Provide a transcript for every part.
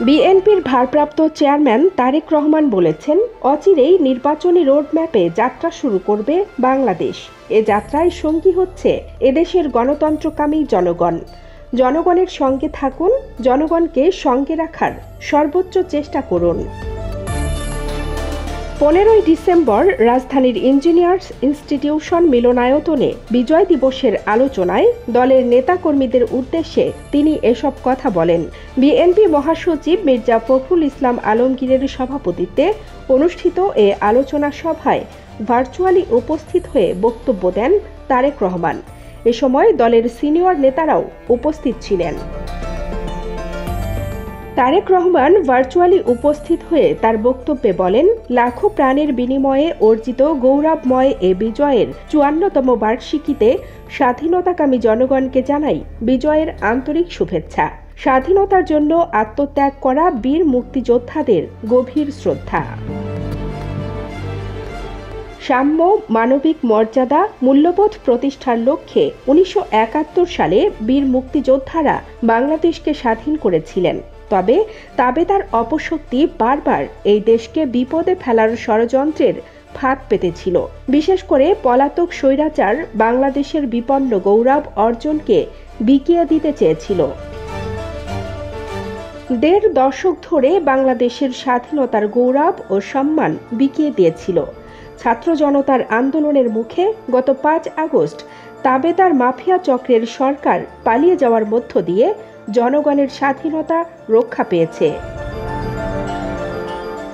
বিএনপির ভারপ্রাপ্ত চেয়ারম্যান তারেক রহমান বলেছেন, অচিরেই নির্বাচনী রোডম্যাপে যাত্রা শুরু করবে বাংলাদেশ। এ যাত্রায় সঙ্গী হচ্ছে এদেশের গণতন্ত্রকামী জনগণ। জনগণের সঙ্গে থাকুন, জনগণকে সঙ্গে রাখার সর্বোচ্চ চেষ্টা করুন। 15ই ডিসেম্বর রাজধানীর ইঞ্জিনিয়ার্স ইনস্টিটিউশন মিলনায়তনে বিজয় দিবসের আলোচনায় দলের নেতাকর্মীদের উদ্দেশ্যে তিনি এসব কথা বলেন। বিএনপি মহাসচিব মির্জা ফখরুল ইসলাম আলমগীরের সভাপতিত্বে অনুষ্ঠিত এ আলোচনা সভায় ভার্চুয়ালি উপস্থিত হয়ে বক্তব্য দেন তারেক রহমান। এ সময় দলের সিনিয়র নেতারাও উপস্থিত ছিলেন। তারেক রহমান ভার্চুয়ালি উপস্থিত হয়ে তার বক্তব্যে বলেন, লাখো প্রাণের বিনিময়ে অর্জিত গৌরবময় এ বিজয়ের 54তম বার্ষিকীতে স্বাধীনতাকামী জনগণকে জানাই বিজয়ের আন্তরিক শুভেচ্ছা। স্বাধীনতার জন্য আত্মত্যাগ করা বীর মুক্তিযোদ্ধাদের গভীর শ্রদ্ধা। সাম্য, মানবিক মর্যাদা, মূল্যবোধ প্রতিষ্ঠার লক্ষ্যে 1971 সালে বীর মুক্তিযোদ্ধারা বাংলাদেশকে স্বাধীন করেছিলেন। তবে তাবেদার অপশক্তি বারবার এই দেশকে বিপদে ফেলার ষড়যন্ত্রের ফাঁদ পেতেছিল। বিশেষ করে পলাতক স্বৈরাচার বাংলাদেশের বিপন্ন গৌরব অর্জনকে বিকিয়ে দিতে চেয়েছিল। 1.5 দশক ধরে বাংলাদেশের স্বাধীনতার গৌরব ও সম্মান বিকিয়ে দিয়েছিল। ছাত্র জনতার আন্দোলনের মুখে গত 5 আগস্ট তাবেদার মাফিয়া চক্রের সরকার পালিয়ে যাওয়ার মধ্য দিয়ে জনগণের স্বাধীনতা রক্ষা পেয়েছে।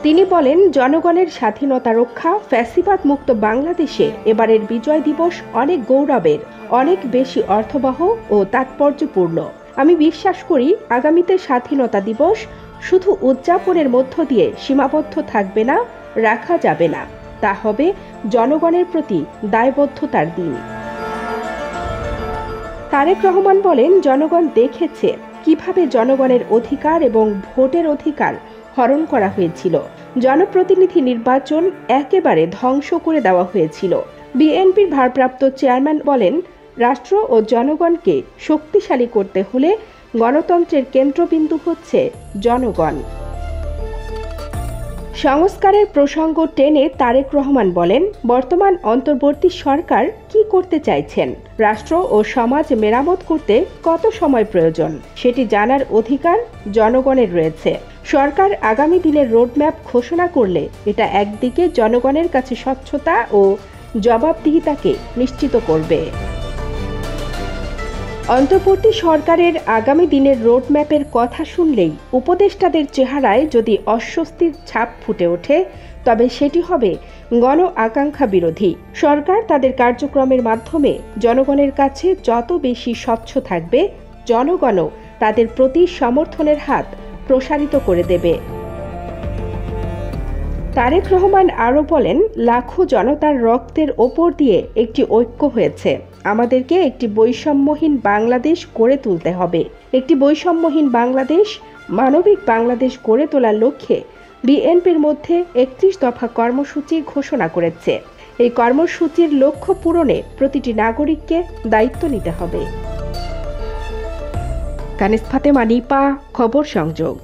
তিনি বলেন, জনগণের স্বাধীনতা রক্ষা, ফ্যাসিবাদ মুক্ত বাংলাদেশে এবারের বিজয় দিবস অনেক গৌরবের, অনেক বেশি অর্থবহ ও তাৎপর্যপূর্ণ। আমি বিশ্বাস করি আগামীতে স্বাধীনতা দিবস শুধু উদযাপনের মধ্য দিয়ে সীমাবদ্ধ থাকবে না, রাখা যাবে না। তা হবে জনগণের প্রতি দায়বদ্ধতার দিন। তারেক রহমান বলেন, জনগণ দেখেছে কিভাবে জনগণের অধিকার এবং ভোটের অধিকার হরণ করা হয়েছিল। জনপ্রতিনিধি নির্বাচন একেবারে ধ্বংস করে দেওয়া হয়েছিল। বিএনপির ভারপ্রাপ্ত চেয়ারম্যান বলেন, রাষ্ট্র ও জনগণকে শক্তিশালী করতে হলে গণতন্ত্রের কেন্দ্রবিন্দু হচ্ছে জনগণ। সংস্কারের প্রসঙ্গ টেনে তারেক রহমান বলেন, বর্তমান অন্তর্বর্তী সরকার কি করতে চাইছেন? রাষ্ট্র ও সমাজ মেরামত করতে কত সময় প্রয়োজন সেটি জানার অধিকার জনগণের রয়েছে। সরকার আগামী দিনের রোডম্যাপ ঘোষণা করলে এটা একদিকে জনগণের কাছে স্বচ্ছতা ও জবাবদিহিতাকে নিশ্চিত করবে। অন্তর্বর্তী সরকারের আগামী দিনের রোডম্যাপের কথা শুনলেই উপদেষ্টাদের চেহারায় যদি অস্বস্তির ছাপ ফুটে ওঠে, তবে সেটি হবে গণ আকাঙ্ক্ষা বিরোধী। সরকার তাদের কার্যক্রমের মাধ্যমে জনগণের কাছে যত বেশি স্বচ্ছ থাকবে, জনগণও তাদের প্রতি সমর্থনের হাত প্রসারিত করে দেবে। তারেক রহমান আরও বলেন, লাখো জনতার রক্তের ওপর দিয়ে একটি ঐক্য হয়েছে। আমাদেরকে একটি বৈষম্যহীন বাংলাদেশ গড়ে তুলতে হবে। একটি বৈষম্যহীন বাংলাদেশ, মানবিক বাংলাদেশ গড়ে তোলার লক্ষ্যে বিএনপির মধ্যে 31 দফা কর্মসূচি ঘোষণা করেছে। এই কর্মসূচির লক্ষ্য পূরণে প্রতিটি নাগরিককে দায়িত্ব নিতে হবে। কানিজ ফাতেমা নিপা, খবর সংযোগ।